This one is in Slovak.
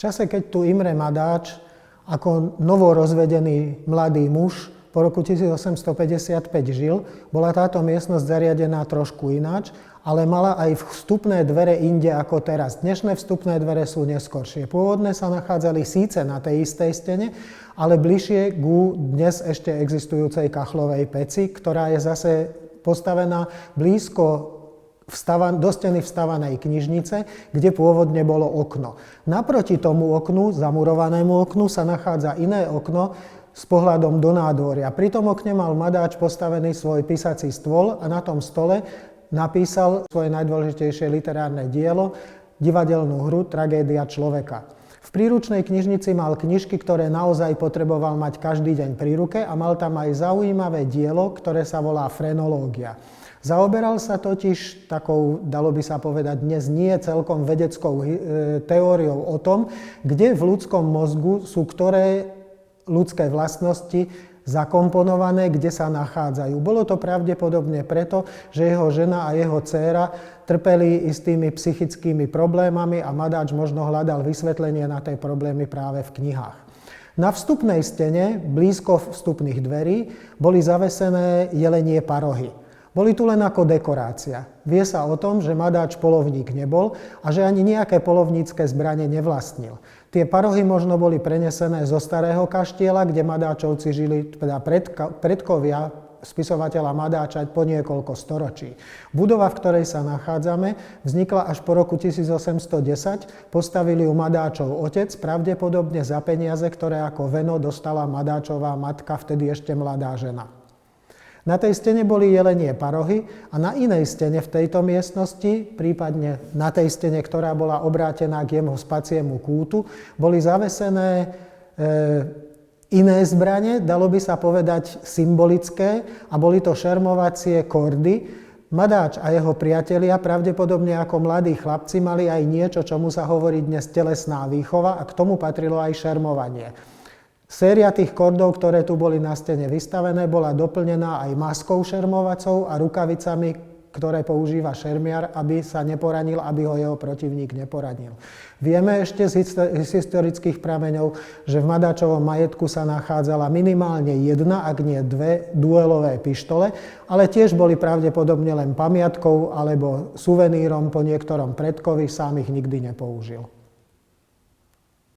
čase, keď tu Imre Madáč ako novorozvedený mladý muž po roku 1855 žil, bola táto miestnosť zariadená trošku ináč, ale mala aj vstupné dvere inde ako teraz. Dnešné vstupné dvere sú neskoršie. Pôvodné sa nachádzali síce na tej istej stene, ale bližšie ku dnes ešte existujúcej kachlovej peci, ktorá je zase postavená blízko do steny vstavanej knižnice, kde pôvodne bolo okno. Naproti tomu oknu, zamurovanému oknu, sa nachádza iné okno s pohľadom do nádvoria. Pri tom okne mal Madáč postavený svoj písací stôl a na tom stole napísal svoje najdôležitejšie literárne dielo, divadelnú hru Tragédia človeka. V príručnej knižnici mal knižky, ktoré naozaj potreboval mať každý deň pri ruke a mal tam aj zaujímavé dielo, ktoré sa volá Frenológia. Zaoberal sa totiž takou, dalo by sa povedať, dnes nie celkom vedeckou teóriou o tom, kde v ľudskom mozgu sú ktoré ľudské vlastnosti zakomponované, kde sa nachádzajú. Bolo to pravdepodobne preto, že jeho žena a jeho dcéra trpeli istými psychickými problémami a Madáč možno hľadal vysvetlenie na tie problémy práve v knihách. Na vstupnej stene, blízko vstupných dverí, boli zavesené jelenie parohy. Boli tu len ako dekorácia. Vie sa o tom, že Madáč polovník nebol a že ani nejaké polovnícke zbrane nevlastnil. Tie parohy možno boli prenesené zo starého kaštieľa, kde Madáčovci žili, teda predkovia spisovateľa Madáča po niekoľko storočí. Budova, v ktorej sa nachádzame, vznikla až po roku 1810. Postavili ju Madáčov otec, pravdepodobne za peniaze, ktoré ako veno dostala Madáčová matka, vtedy ešte mladá žena. Na tej stene boli jelenie parohy a na inej stene v tejto miestnosti, prípadne na tej stene, ktorá bola obrátená k jeho spaciemu kútu, boli zavesené iné zbrane, dalo by sa povedať symbolické, a boli to šermovacie kordy. Madáč a jeho priatelia, pravdepodobne ako mladí chlapci, mali aj niečo, čomu sa hovorí dnes telesná výchova, a k tomu patrilo aj šermovanie. Séria tých kordov, ktoré tu boli na stene vystavené, bola doplnená aj maskou šermovacou a rukavicami, ktoré používa šermiar, aby sa neporanil, aby ho jeho protivník neporanil. Vieme ešte z historických prameňov, že v Madáčovom majetku sa nachádzala minimálne jedna, ak nie dve, duelové pištole, ale tiež boli pravdepodobne len pamiatkou alebo suvenírom po niektorom predkovi, sám ich nikdy nepoužil.